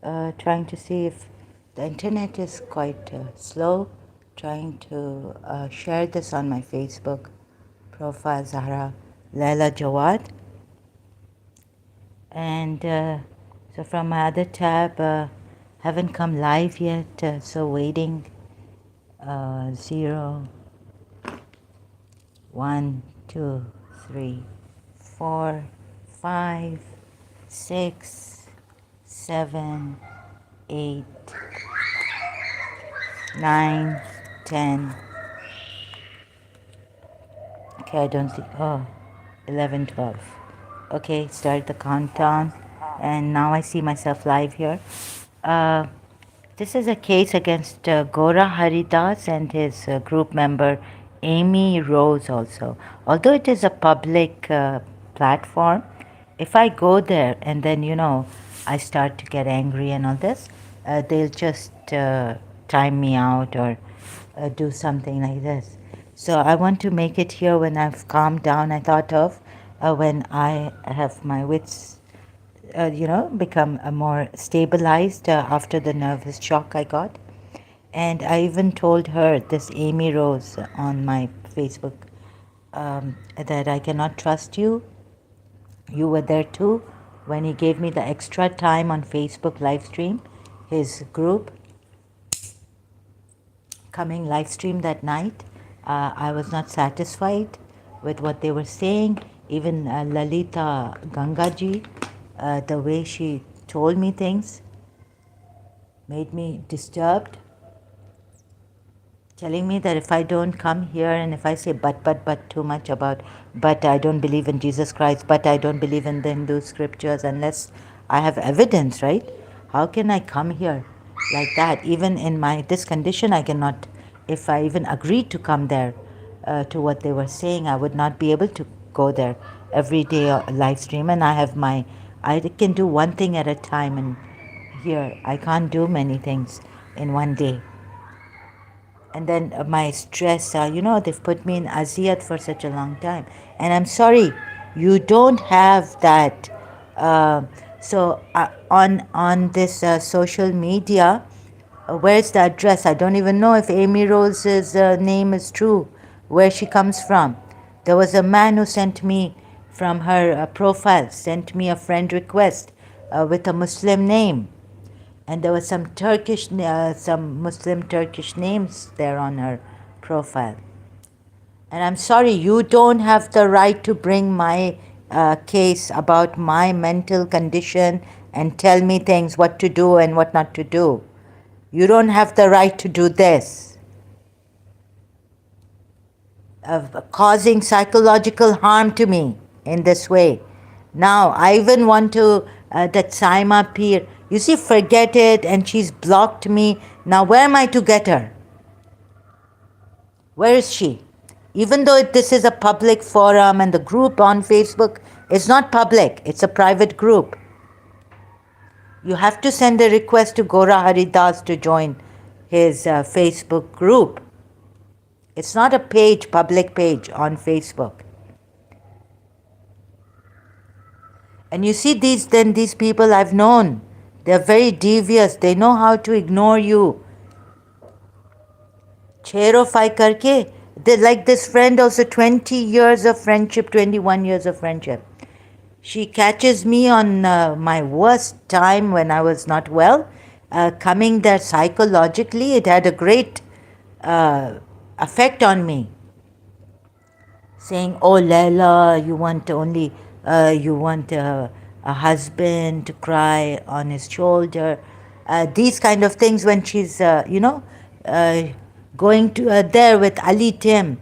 trying to see if the internet is quite slow. Trying to share this on my Facebook profile, Zahra Laila Jawad. And so from my other tab, haven't come live yet, so waiting. 0, 1, 2, 3, 4, 5, 6, 7, 8, 9, 10. Okay, I don't see. Oh, 11, 12. Okay, start the countdown. And now I see myself live here. Uh, this is a case against Gaurahari and his group member Amy Rose also. Although it is a public platform, if I go there and then, I start to get angry and all this, they'll just time me out or do something like this. So I want to make it here when I've calmed down. I thought of when I have my wits, become more stabilized after the nervous shock I got. And I even told her, this Amy Rose, on my Facebook, that I cannot trust you. You were there too when he gave me the extra time on Facebook live stream, his group coming live stream that night. I was not satisfied with what they were saying. Even Lalita Gangaji, the way she told me things made me disturbed, telling me that if I don't come here and if I say but too much about, but I don't believe in Jesus Christ, but I don't believe in the Hindu scriptures unless I have evidence, right? How can I come here like that? Even in this condition, I cannot. If I even agreed to come there to what they were saying, I would not be able to go there every day live stream. And I can do one thing at a time, and here I can't do many things in one day. And then my stress, they've put me in aziyat for such a long time. And I'm sorry, you don't have that. So on this social media, where's the address? I don't even know if Amy Rose's name is true, where she comes from. There was a man who sent me from her profile, sent me a friend request with a Muslim name. And there was some some Muslim Turkish names there on her profile. And I'm sorry, you don't have the right to bring my case about my mental condition and tell me things, what to do and what not to do. You don't have the right to do this. Of causing psychological harm to me in this way. Now, I even want to, that Saima Peer, you see, forget it, and she's blocked me. Now, where am I to get her? Where is she? Even though this is a public forum and the group on Facebook is not public, it's a private group. You have to send a request to Gaurahari to join his Facebook group. It's not a page, public page on Facebook. And you see these people I've known, they're very devious. They know how to ignore you. Chero fai karke. They're like this friend also, 20 years of friendship, 21 years of friendship. She catches me on my worst time when I was not well. Coming there psychologically, it had a great effect on me. Saying, oh Leila, you want a husband to cry on his shoulder. These kind of things when she's, going to there with Ali Tim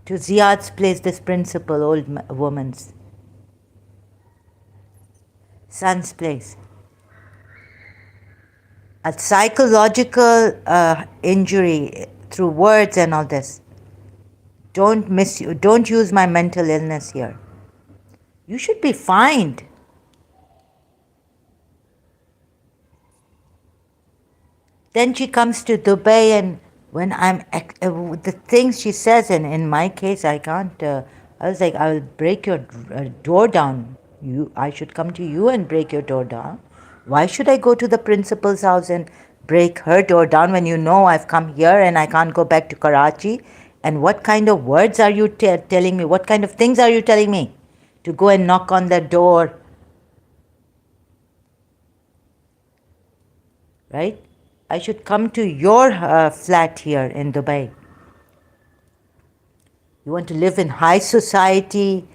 to Ziad's place, this principal old woman's son's place. A psychological injury through words and all this. Don't use my mental illness here. You should be fined. Then she comes to Dubai, and when I'm the things she says, and in my case I can't. I was like, I will break your door down. I should come to you and break your door down. Why should I go to the principal's house and break her door down when you know I've come here and I can't go back to Karachi? And what kind of words are you telling me? What kind of things are you telling me? To go and knock on the door, right? I should come to your flat here in Dubai. You want to live in high society,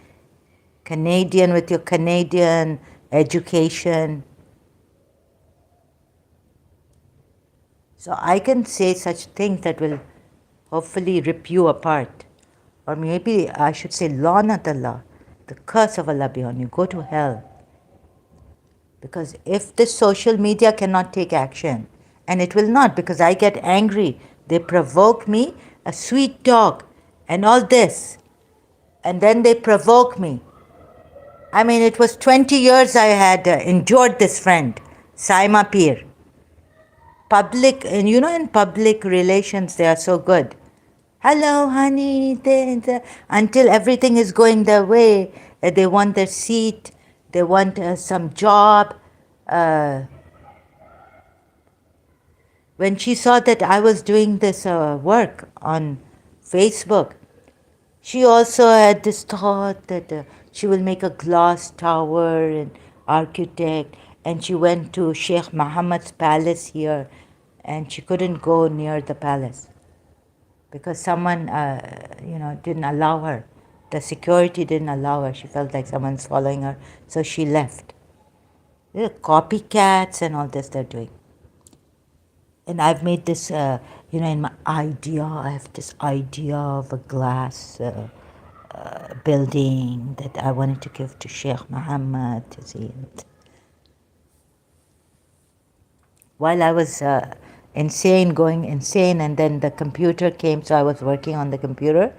Canadian with your Canadian education. So I can say such things that will hopefully rip you apart. Or maybe I should say, La'nat Allah, the curse of Allah be on you, go to hell. Because if the social media cannot take action, and it will not because I get angry, they provoke me, a sweet dog, and all this, and then they provoke me. I mean, it was 20 years I had endured this friend, Saima Peer. Public, and you know, in public relations, they are so good. Hello, honey, until everything is going their way. They want their seat, they want some job. When she saw that I was doing this work on Facebook, she also had this thought that she will make a glass tower and architect, and she went to Sheikh Muhammad's palace here, and she couldn't go near the palace because someone, didn't allow her. The security didn't allow her. She felt like someone's following her, so she left. Copycats and all this they're doing. And I've made this, in my idea, I have this idea of a glass building that I wanted to give to Sheikh Muhammad to see it. While I was going insane, and then the computer came, so I was working on the computer,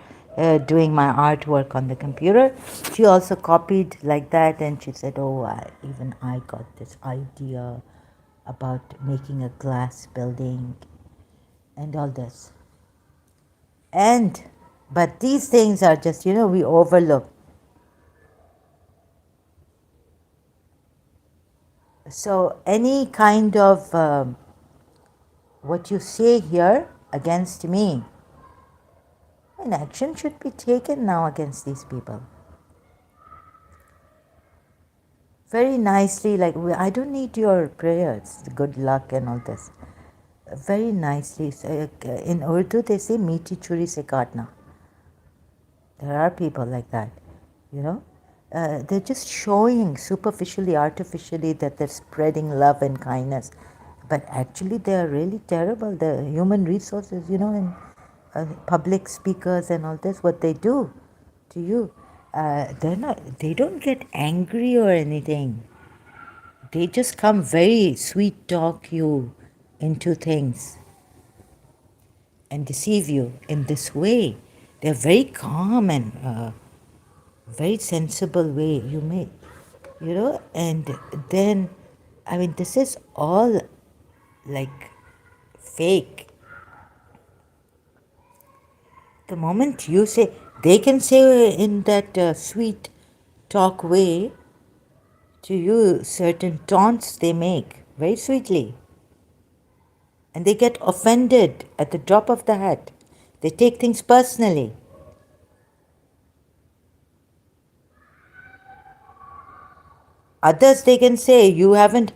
doing my artwork on the computer. She also copied like that, and she said, even I got this idea about making a glass building and all this. But these things are just, we overlook. So any kind of what you say here against me, an action should be taken now against these people. Very nicely, like, I don't need your prayers, good luck and all this. Very nicely, in Urdu they say, meeti churi se kaatna. There are people like that, they're just showing superficially, artificially that they're spreading love and kindness. But actually they are really terrible. The human resources, and public speakers and all this, what they do to you, they don't get angry or anything. They just come very sweet talk you into things and deceive you in this way. They're very calm and very sensible way you make, and then, this is all like fake. The moment you say, they can say in that sweet talk way to you certain taunts they make very sweetly, and they get offended at the drop of the hat. They take things personally. Others, they can say, you haven't,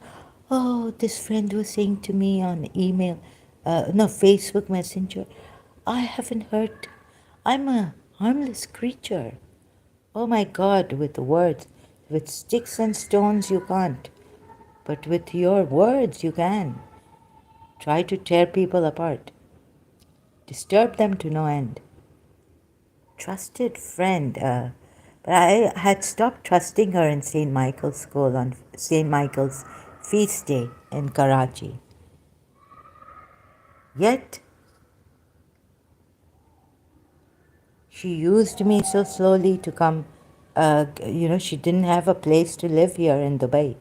this friend was saying to me on email, Facebook Messenger, I haven't hurt, I'm a harmless creature. Oh my God, with words, with sticks and stones you can't, but with your words you can. Try to tear people apart, disturb them to no end. Trusted friend, but I had stopped trusting her in St. Michael's School on St. Michael's feast day in Karachi. Yet, she used me so slowly to come, she didn't have a place to live here in Dubai.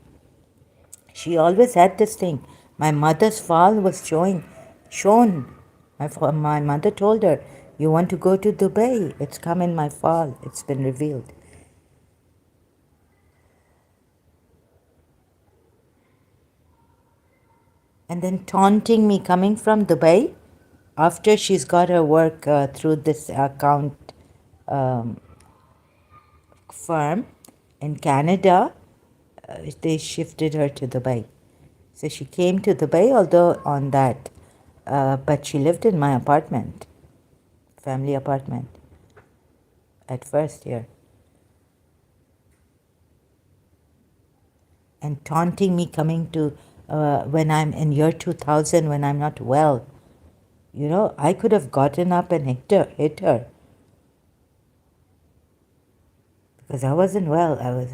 She always had this thing. My mother's file was shown. My mother told her, you want to go to Dubai? It's come in my file. It's been revealed. and then taunting me coming from Dubai after she's got her work through this account um, firm in Canada. They shifted her to Dubai. So she came to Dubai, although on that, but she lived in my apartment, family apartment, at first here. And taunting me coming to, when I'm in year 2000, when I'm not well. You know, I could have gotten up and hit her because I wasn't well. I was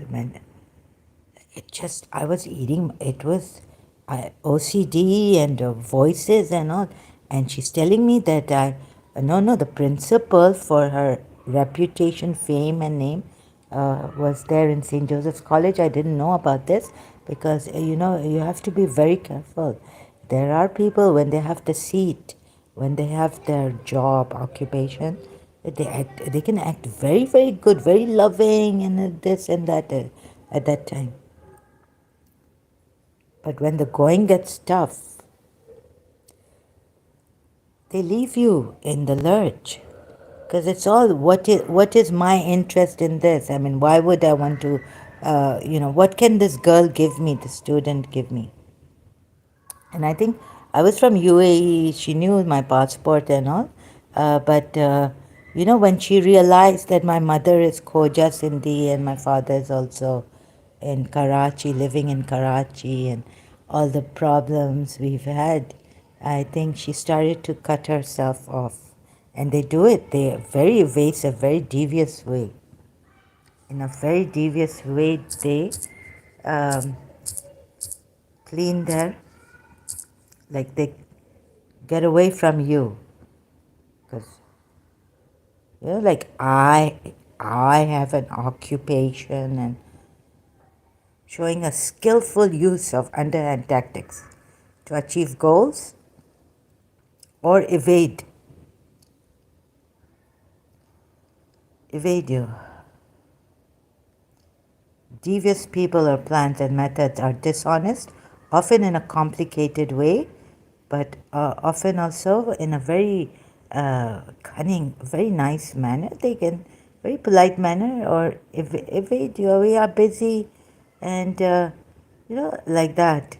eating, it was OCD and voices and all. And she's telling me that no, the principal for her reputation, fame, and name was there in St. Joseph's College. I didn't know about this because, you have to be very careful. There are people, when they have the seat, when they have their job, occupation, they can act very, very good, very loving, and this and that at that time. But when the going gets tough, they leave you in the lurch. Because it's all, what is my interest in this? I mean, why would I want to, what can this girl give me, the student give me? And I think I was from UAE. She knew my passport and all. But when she realized that my mother is Khoja Sindhi and my father is also in Karachi, living in Karachi, and all the problems we've had, I think she started to cut herself off. And they do it. They are very evasive, very devious way. In a very devious way, they um, clean their, like they get away from you. Because, like I have an occupation, and showing a skillful use of underhand tactics to achieve goals or evade you. Devious people or plans and methods are dishonest, often in a complicated way, but often also in a very cunning, very nice manner. They can, very polite manner, or evade you. We are busy, and like that.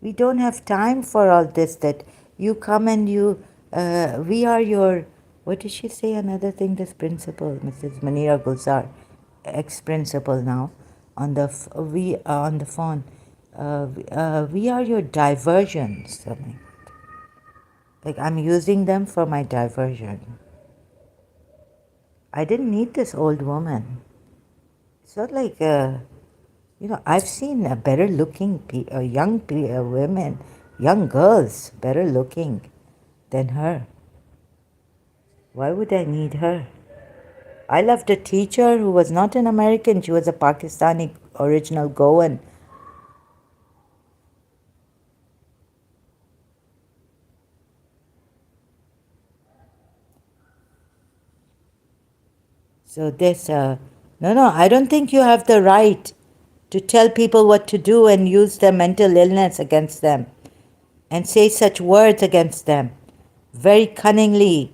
We don't have time for all this, that you come and we are your, what did she say, another thing, this principal, Mrs. Manira Gulzar, ex-principal now, on the phone, we are your diversions, something. Like I'm using them for my diversion. I didn't need this old woman. It's not like, I've seen better looking women, young girls, better looking than her. Why would I need her? I loved a teacher who was not an American. She was a Pakistani original Goan. So no, I don't think you have the right to tell people what to do and use their mental illness against them and say such words against them very cunningly,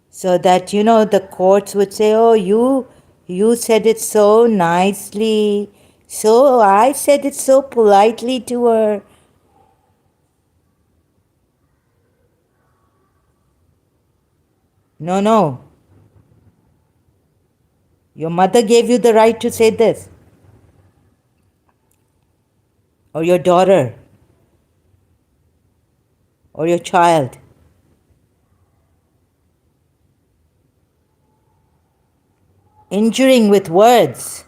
so that the courts would say, oh, you said it so nicely, so I said it so politely to her. No, your mother gave you the right to say this, or your daughter, or your child. Injuring with words,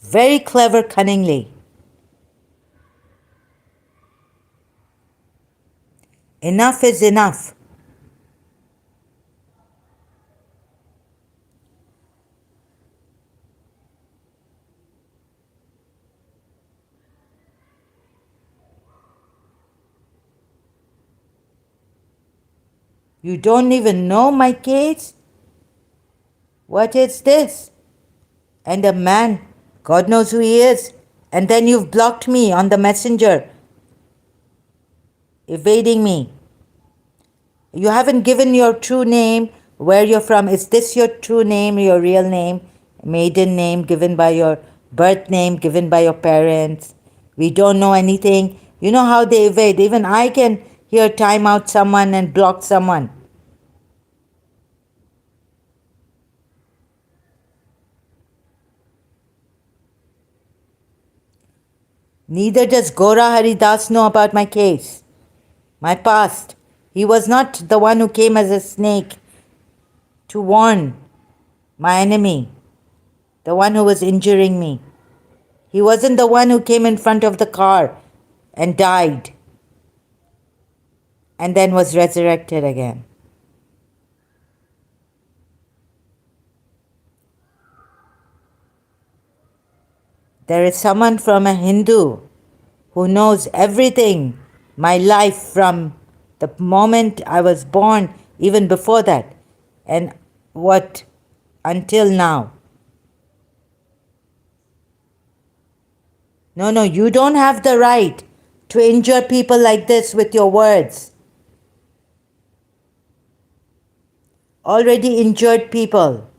very clever, cunningly. Enough is enough. You don't even know my case? What is this? And a man, God knows who he is, and then you've blocked me on the messenger. evading me. You haven't given your true name, where you're from. Is this your true name, your real name, maiden name given by your birth name, given by your parents? We don't know anything. You know how they evade. Even I can here time out someone and block someone. Neither does Gaurahari Das know about my case, my past. He was not the one who came as a snake to warn my enemy, the one who was injuring me. He wasn't the one who came in front of the car and died and then was resurrected again. There is someone from a Hindu who knows everything, my life from the moment I was born, even before that, and what until now. No, you don't have the right to injure people like this with your words. Already injured people.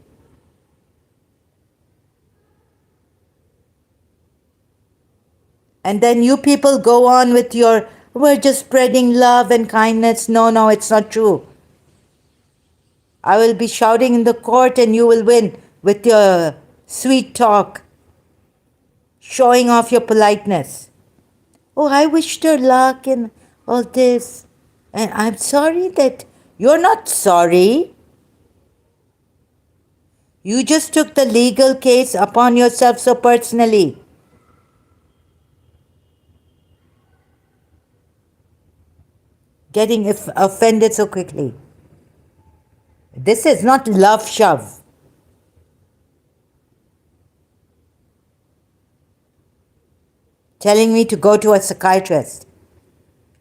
And then you people go on with your, we're just spreading love and kindness. No, it's not true. I will be shouting in the court and you will win with your sweet talk, showing off your politeness. Oh, I wished her luck and all this. And I'm sorry that you're not sorry. You just took the legal case upon yourself so personally. Getting offended so quickly. This is not love shove. Telling me to go to a psychiatrist.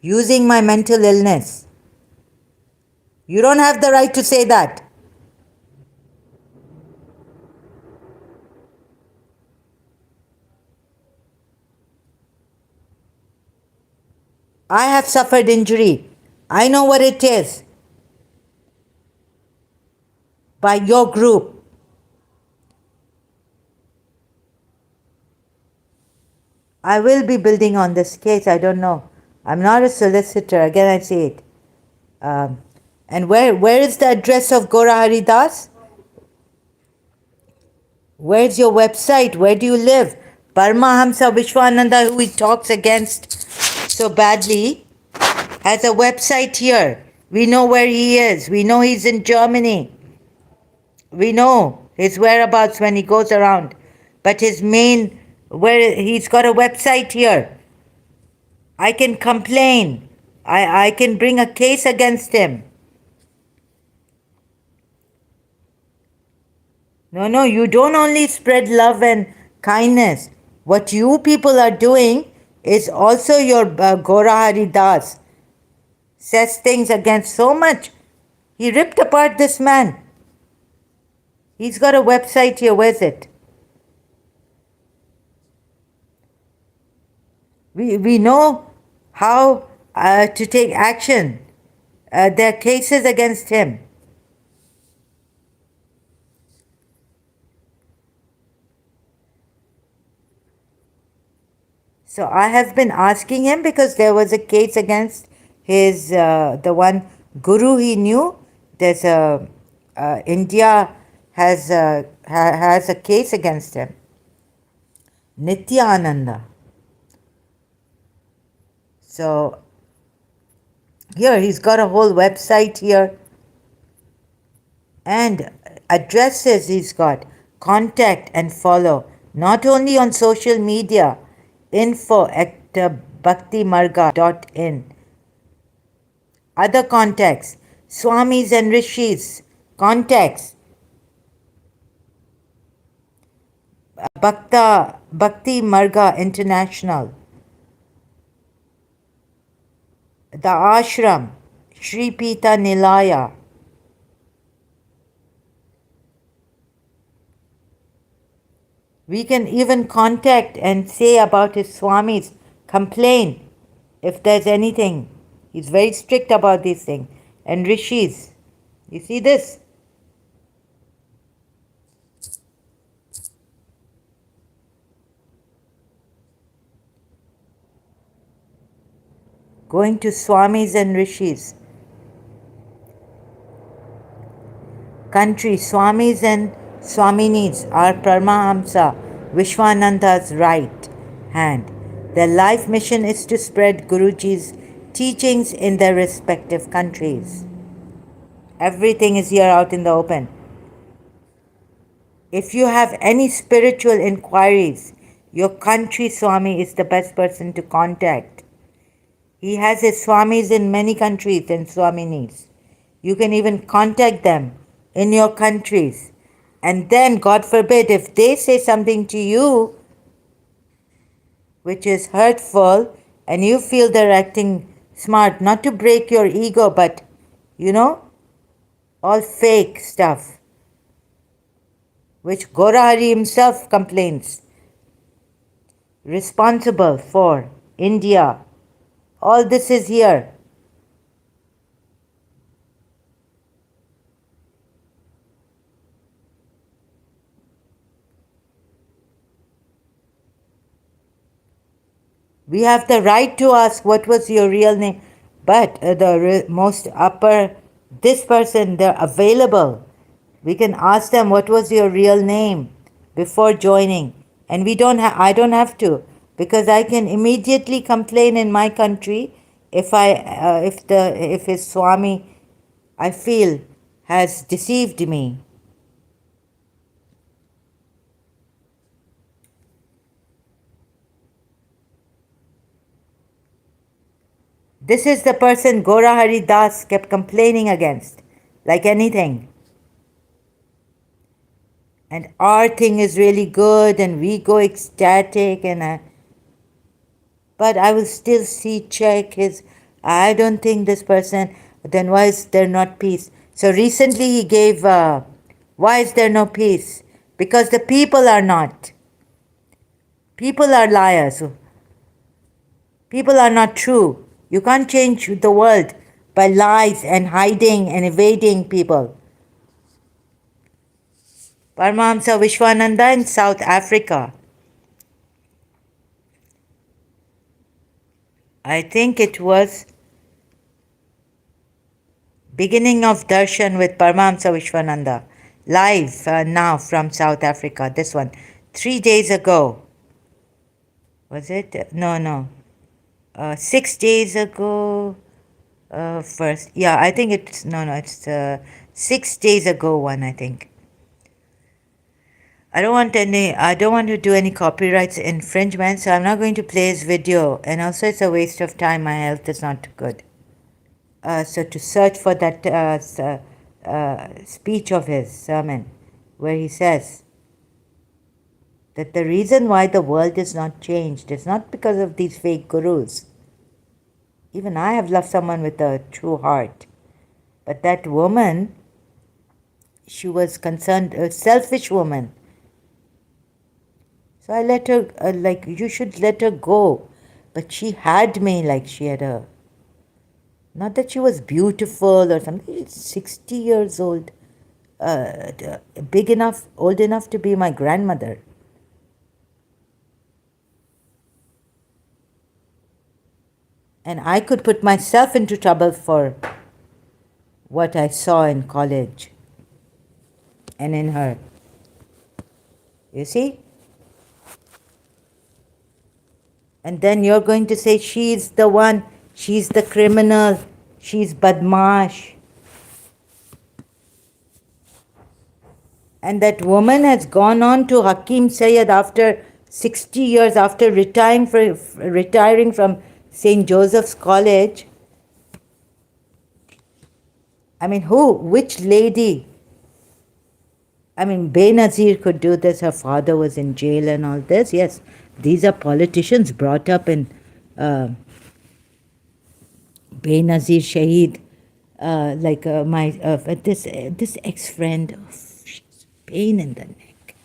Using my mental illness. You don't have the right to say that. I have suffered injury. I know what it is. By your group. I will be building on this case. I don't know. I'm not a solicitor. Again, I say it. And where is the address of Gaurahari Das? Where's your website? Where do you live? Paramahamsa Vishwananda, who he talks against so badly, has a website here. We know where he is. We know he's in Germany. We know his whereabouts when he goes around. But his main, where he's got a website here. I can complain. I can bring a case against him. No, you don't only spread love and kindness. What you people are doing is also your Gaurahari Das says things against so much. He ripped apart this man. He's got a website here. Where's it? We know how to take action. There are cases against him. So I have been asking him because there was a case against his, the one guru he knew. There's a, India has a case against him. Nityananda. So here he's got a whole website here and addresses he's got. Contact and follow. Not only on social media, info@bhaktimarga.in. Other contacts, Swamis and Rishis, contacts, Bhakti Marga International, the ashram, Sri Pita Nilaya. We can even contact and say about his Swamis, complain if there's anything He's very strict about these things. And rishis. You see this? Going to swamis and rishis. Country, swamis and swaminis are Paramahamsa Vishwananda's right hand. Their life mission is to spread Guruji's teachings in their respective countries. Everything is here out in the open. If you have any spiritual inquiries, your country Swami is the best person to contact. He has his Swamis in many countries and Swaminis. You can even contact them in your countries. And then, God forbid, if they say something to you which is hurtful and you feel they're acting smart, not to break your ego, but, all fake stuff, which Gaurahari himself complains, responsible for India. All this is here. We have the right to ask what was your real name, but most upper, this person, they're available. We can ask them what was your real name before joining, and I don't have to, because I can immediately complain in my country if his Swami, I feel, has deceived me. This is the person Gaurahari Das kept complaining against, like anything. And our thing is really good, and we go ecstatic, but I will still check his. I don't think this person. Then why is there not peace? So recently he gave. Why is there no peace? Because the people are not. People are liars. People are not true. You can't change the world by lies and hiding and evading people. Paramahamsa Vishwananda in South Africa. I think it was beginning of darshan with Paramahamsa Vishwananda. Live now from South Africa. This one. 3 days ago. Was it? No. 6 days ago. First. Yeah, I think it's. No, it's 6 days ago one, I think. I don't want to do any copyrights infringement, so I'm not going to play his video. And also it's a waste of time. My health is not good. So to search for that speech of his sermon, where he says that the reason why the world is not changed is not because of these fake gurus. Even I have loved someone with a true heart. But that woman, she was concerned, a selfish woman. So I let her, you should let her go. But she had me like she had a, not that she was beautiful or something, she's 60 years old, old enough to be my grandmother. And I could put myself into trouble for what I saw in college and in her. You see? And then you're going to say she's the one, she's the criminal, she's badmash. And that woman has gone on to Hakim Sayyid after 60 years, after retiring from St. Joseph's College. I mean, which lady? I mean, Benazir could do this. Her father was in jail and all this. Yes, these are politicians brought up in Benazir Shaheed. This ex-friend, pain in the neck.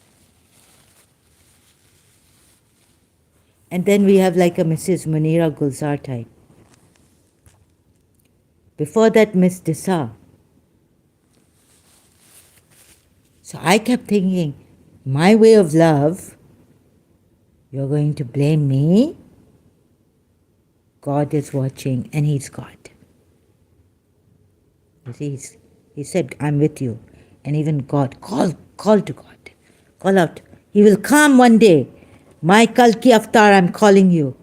And then we have like a Mrs. Munira Gulzar type. Before that, Miss Disa. So I kept thinking, my way of love, you're going to blame me? God is watching and He's God. You see, He said, I'm with you. And even God, call to God. Call out. He will come one day. My Kalki Avatar, I'm calling you.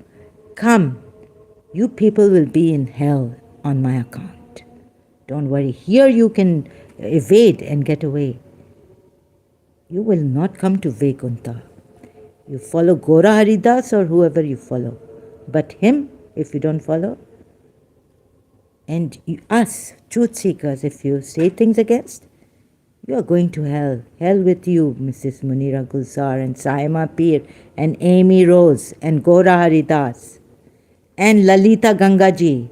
Come. You people will be in hell on my account. Don't worry. Here you can evade and get away. You will not come to Vaikuntha. You follow Gaurahari Das or whoever you follow. But him, if you don't follow, and us, truth seekers, if you say things against, you are going to hell. Hell with you, Mrs. Munira Gulzar and Saima Peer and Amy Rose and Gaurahari Das and Lalita Gangaji